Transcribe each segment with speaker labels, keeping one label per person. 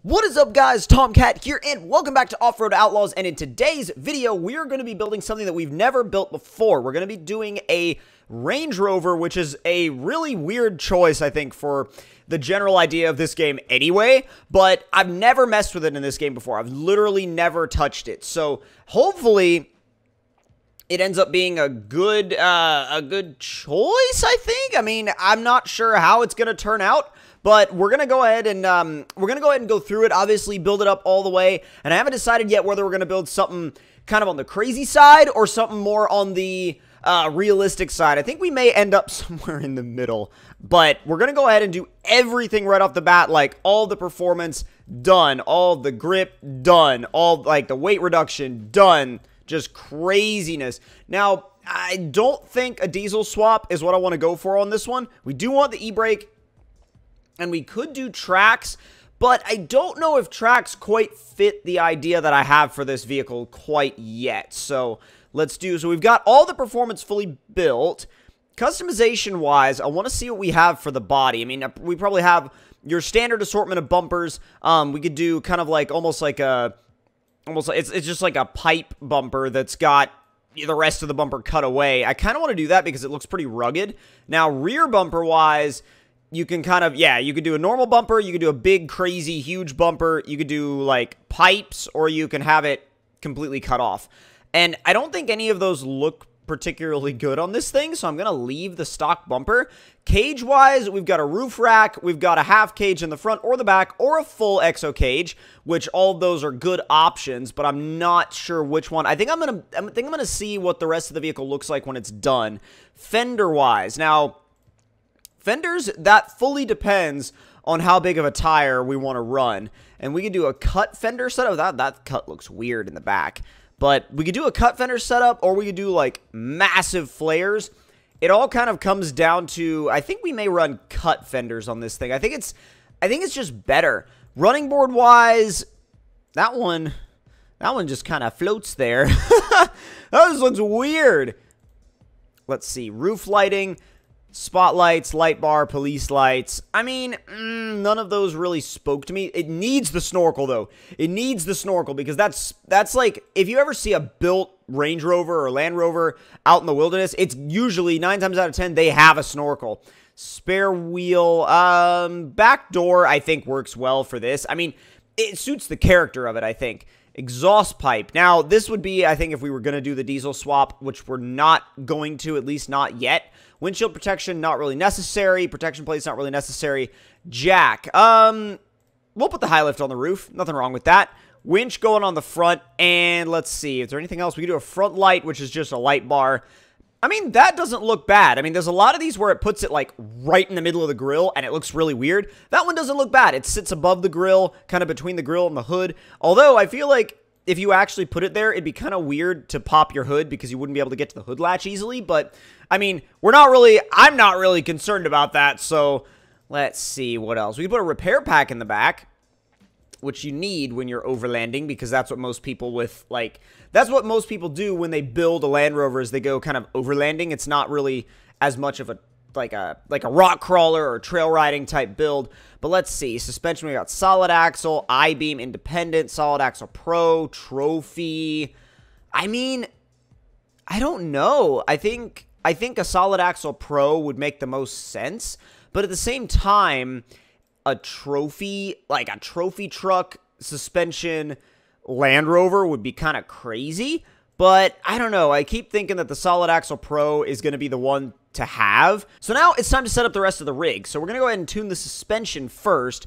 Speaker 1: What is up, guys? Tomcat here, and welcome back to Off-Road Outlaws. And in today's video, we're going to be building something that we've never built before. We're going to be doing a Range Rover, which is a really weird choice, I think, for the general idea of this game anyway. But I've never messed with it in this game before. I've literally never touched it. So hopefully it ends up being a good choice, I think. I mean, I'm not sure how it's going to turn out. But we're going to go ahead and go through it, obviously build it up all the way. And I haven't decided yet whether we're going to build something kind of on the crazy side or something more on the realistic side. I think we may end up somewhere in the middle. But we're going to go ahead and do everything right off the bat, like all the performance done, all the grip done, all like the weight reduction done, just craziness. Now, I don't think a diesel swap is what I want to go for on this one. We do want the e-brake. And we could do tracks, but I don't know if tracks quite fit the idea that I have for this vehicle quite yet. So we've got all the performance fully built. Customization-wise, I want to see what we have for the body. I mean, we probably have your standard assortment of bumpers. We could do kind of like, it's just like a pipe bumper that's got the rest of the bumper cut away. I kind of want to do that because it looks pretty rugged. Now, rear bumper-wise, you can kind of, you could do a normal bumper, you could do a big, crazy, huge bumper, you could do, like, pipes, or you can have it completely cut off. And I don't think any of those look particularly good on this thing, so I'm going to leave the stock bumper. Cage-wise, we've got a roof rack, we've got a half cage in the front or the back, or a full exo cage, which all of those are good options, but I'm not sure which one. I think I'm gonna see what the rest of the vehicle looks like when it's done. Fender-wise, now, fenders, that fully depends on how big of a tire we want to run. And we could do a cut fender setup. That cut looks weird in the back. But we could do a cut fender setup, or we could do, like, massive flares. It all kind of comes down to, I think we may run cut fenders on this thing. I think it's just better. Running board-wise, that one just kind of floats there. That just looks weird. Let's see. Roof lighting. Spotlights, light bar, police lights. I mean, none of those really spoke to me. It needs the snorkel, though. It needs the snorkel because that's like, if you ever see a built Range Rover or Land Rover out in the wilderness, it's usually 9 times out of 10 they have a snorkel. Spare wheel, back door, I think works well for this. I mean, it suits the character of it, I think. Exhaust pipe. Now, this would be, I think, if we were going to do the diesel swap, which we're not going to, at least not yet. Windshield protection, not really necessary. Protection plates, not really necessary. Jack. We'll put the high lift on the roof. Nothing wrong with that. Winch going on the front. And let's see. Is there anything else? We can do a front light, which is just a light bar. I mean, that doesn't look bad. I mean, there's a lot of these where it puts it, like, right in the middle of the grill, and it looks really weird. That one doesn't look bad. It sits above the grill, kind of between the grill and the hood. Although, I feel like if you actually put it there, it'd be kind of weird to pop your hood because you wouldn't be able to get to the hood latch easily. But, I mean, I'm not really concerned about that. So, let's see what else. We can put a repair pack in the back, which you need when you're overlanding because that's what most people do when they build a Land Rover is they go kind of overlanding. It's not really as much of a like a rock crawler or trail riding type build. But let's see. Suspension, we got solid axle, I-beam independent, solid axle pro, trophy. I mean, I don't know. I think a solid axle pro would make the most sense, but at the same time, a trophy, like a trophy truck suspension Land Rover would be kind of crazy. But I don't know. I keep thinking that the solid axle pro is going to be the one to have. So now it's time to set up the rest of the rig. So we're going to go ahead and tune the suspension first,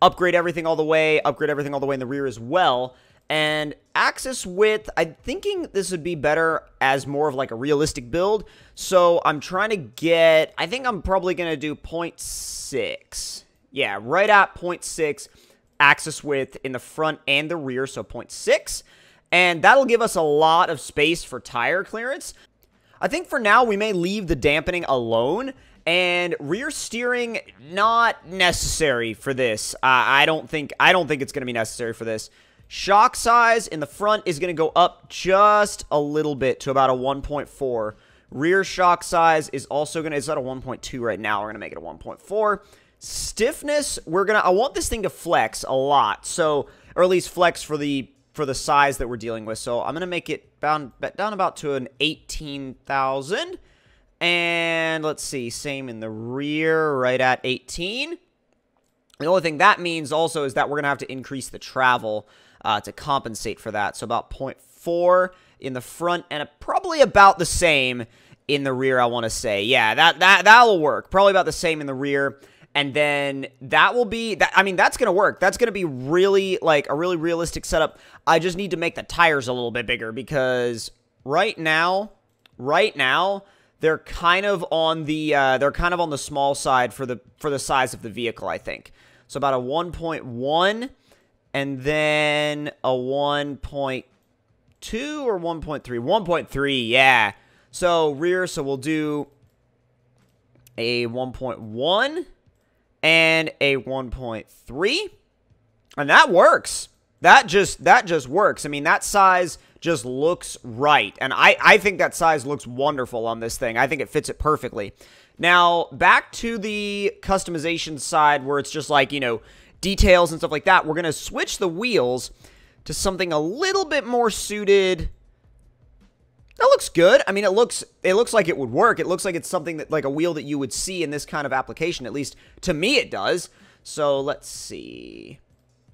Speaker 1: upgrade everything all the way in the rear as well. And axis width, I'm thinking this would be better as more of like a realistic build. So I'm trying to get, I think I'm probably going to do 0.6. Yeah, right at 0.6 axis width in the front and the rear, so 0.6. And that'll give us a lot of space for tire clearance. I think for now, we may leave the dampening alone. And rear steering, not necessary for this. I don't think it's going to be necessary for this. Shock size in the front is going to go up just a little bit to about a 1.4. Rear shock size is also going to, it's at a 1.2 right now. We're going to make it a 1.4. Stiffness, I want this thing to flex a lot. So, or at least flex for the size that we're dealing with. So I'm gonna make it down about to an 18,000. And let's see, same in the rear, right at 18. The only thing that means also is that we're gonna have to increase the travel to compensate for that. So about 0.4 in the front and probably about the same in the rear, I want to say. Yeah, that'll work. Probably about the same in the rear. And then that will be, I mean, that's going to work. That's going to be really, like, a really realistic setup. I just need to make the tires a little bit bigger because right now, they're kind of on the small side for the size of the vehicle, I think. So about a 1.1 and then a 1.2 or 1.3. 1.3, yeah. So rear, so we'll do a 1.1 and a 1.3, and that works. That just works. I mean, that size just looks right, and I think that size looks wonderful on this thing. I think it fits it perfectly. Now, back to the customization side where it's just like, you know, details and stuff like that. We're going to switch the wheels to something a little bit more suited. That looks good. I mean, it looks like it would work. It looks like it's something that, like, a wheel that you would see in this kind of application. At least to me it does. So let's see.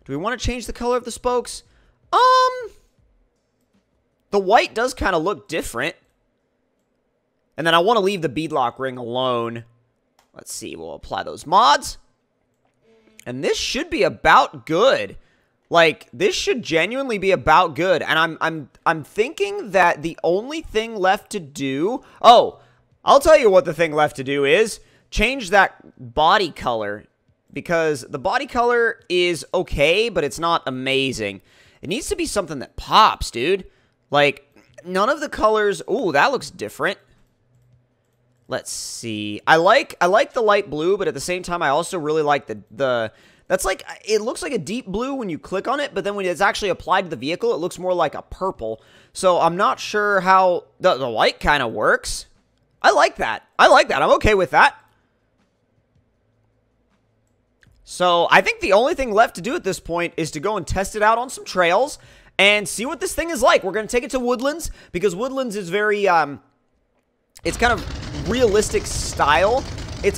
Speaker 1: Do we want to change the color of the spokes? The white does kind of look different. And then I want to leave the beadlock ring alone. Let's see. We'll apply those mods. And this should be about good. Like, this should genuinely be about good, and I'm thinking that the only thing left to do... Oh, I'll tell you what the thing left to do is change that body color, because the body color is okay, but it's not amazing. It needs to be something that pops, dude. Like, none of the colors... Ooh, that looks different. Let's see. I like the light blue, but at the same time, I also really like the that's like, it looks like a deep blue when you click on it, but then when it's actually applied to the vehicle, it looks more like a purple. So I'm not sure how the white kind of works. I like that. I'm okay with that. So I think the only thing left to do at this point is to go and test it out on some trails and see what this thing is like. We're going to take it to Woodlands because Woodlands is very, it's kind of realistic style.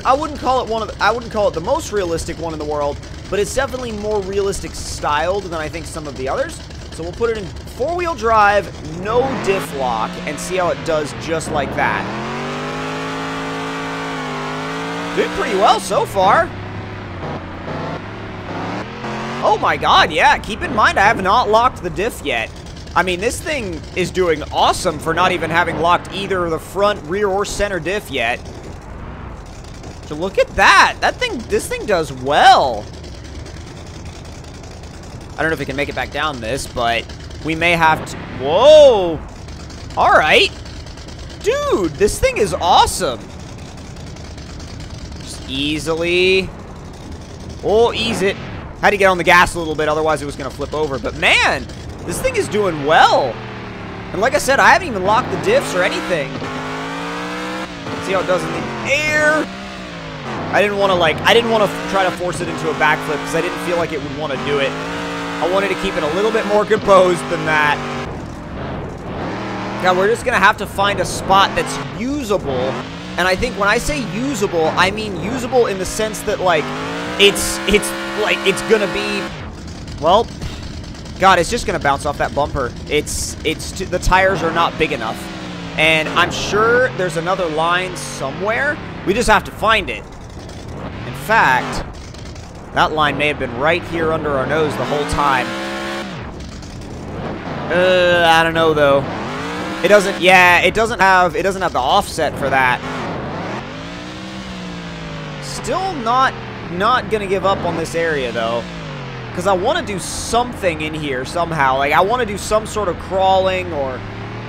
Speaker 1: I wouldn't call it the most realistic one in the world, but it's definitely more realistic styled than I think some of the others. So we'll put it in four-wheel drive, no diff lock, and see how it does just like that. Did pretty well so far. Oh my god, yeah, keep in mind I have not locked the diff yet. I mean, this thing is doing awesome for not even having locked either the front, rear, or center diff yet. So look at that. This thing does well. I don't know if we can make it back down this, but we may have to. Whoa. All right. Dude, this thing is awesome. Just easily. Oh, ease it. Had to get on the gas a little bit, otherwise it was going to flip over. But man, this thing is doing well. And like I said, I haven't even locked the diffs or anything. Let's see how it does in the air. I didn't want to try to force it into a backflip because I didn't feel like it would want to do it. I wanted to keep it a little bit more composed than that. God, we're just going to have to find a spot that's usable. And I think when I say usable, I mean usable in the sense that, like, it's going to be, well, God, it's just going to bounce off that bumper. The tires are not big enough. And I'm sure there's another line somewhere. We just have to find it. In fact, that line may have been right here under our nose the whole time. I don't know though. It doesn't have the offset for that. Still not gonna give up on this area though. Because I want to do something in here somehow. Like, I want to do some sort of crawling or,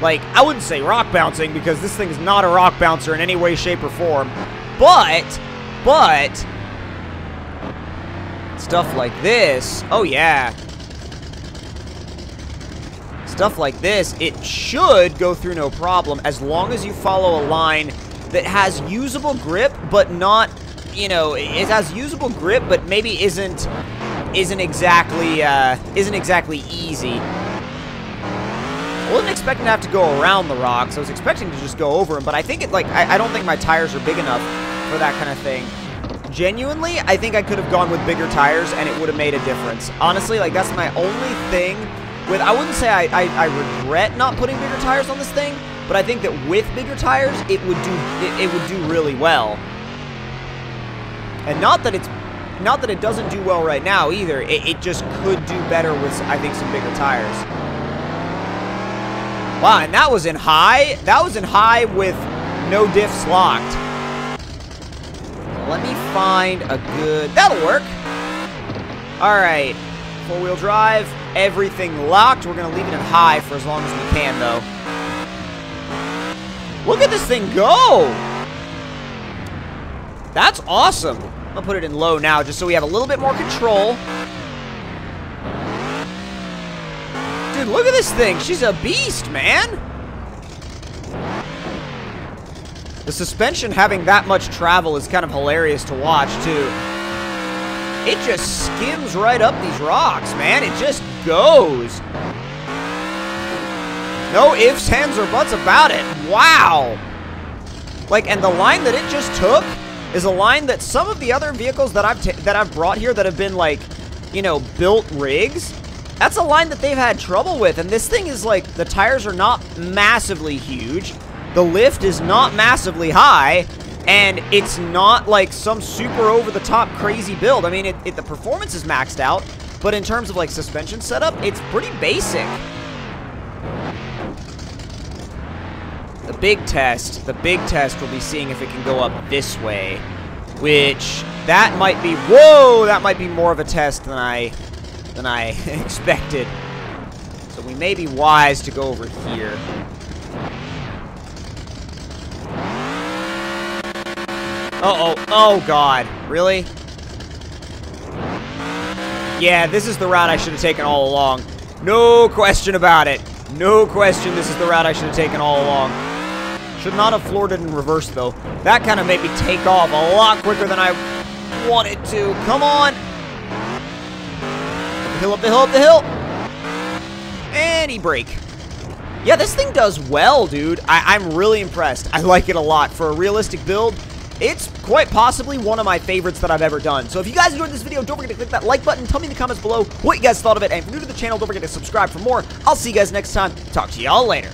Speaker 1: like, I wouldn't say rock bouncing because this thing's not a rock bouncer in any way, shape, or form. But, stuff like this, oh yeah. Stuff like this, it should go through no problem as long as you follow a line that has usable grip, but not, you know, it has usable grip, but maybe isn't exactly easy. I wasn't expecting to have to go around the rocks. I was expecting to just go over them, but I think it, like, I don't think my tires are big enough for that kind of thing. Genuinely, I think I could have gone with bigger tires, and it would have made a difference. Honestly, like, that's my only thing with, I wouldn't say I regret not putting bigger tires on this thing, but I think that with bigger tires, it would do really well. And not that it doesn't do well right now either. It just could do better with, I think, some bigger tires. Wow, and that was in high. That was in high with no diffs locked. Let me find a good... That'll work. All right. Four-wheel drive. Everything locked. We're going to leave it in high for as long as we can, though. Look at this thing go. That's awesome. I'm going to put it in low now just so we have a little bit more control. Dude, look at this thing. She's a beast, man. The suspension having that much travel is kind of hilarious to watch, too. It just skims right up these rocks, man. It just goes. No ifs, ands, or buts about it. Wow. Like, and the line that it just took is a line that some of the other vehicles that I've brought here that have been, like, you know, built rigs, that's a line that they've had trouble with. And this thing is, like, the tires are not massively huge. The lift is not massively high. And it's not, like, some super over-the-top crazy build. I mean, the performance is maxed out. But in terms of, like, suspension setup, it's pretty basic. The big test will be seeing if it can go up this way. Which, that might be, whoa, that might be more of a test than I expected. So we may be wise to go over here. Oh God, really? Yeah, this is the route I should have taken all along. No question about it. No question this is the route I should have taken all along. Should not have floored it in reverse, though. That kind of made me take off a lot quicker than I wanted to. Come on. Up the hill, up the hill, up the hill. And he brake. Yeah, this thing does well, dude. I'm really impressed. I like it a lot. For a realistic build, it's quite possibly one of my favorites that I've ever done. So if you guys enjoyed this video, don't forget to click that like button. Tell me in the comments below what you guys thought of it. And if you're new to the channel, don't forget to subscribe for more. I'll see you guys next time. Talk to y'all later.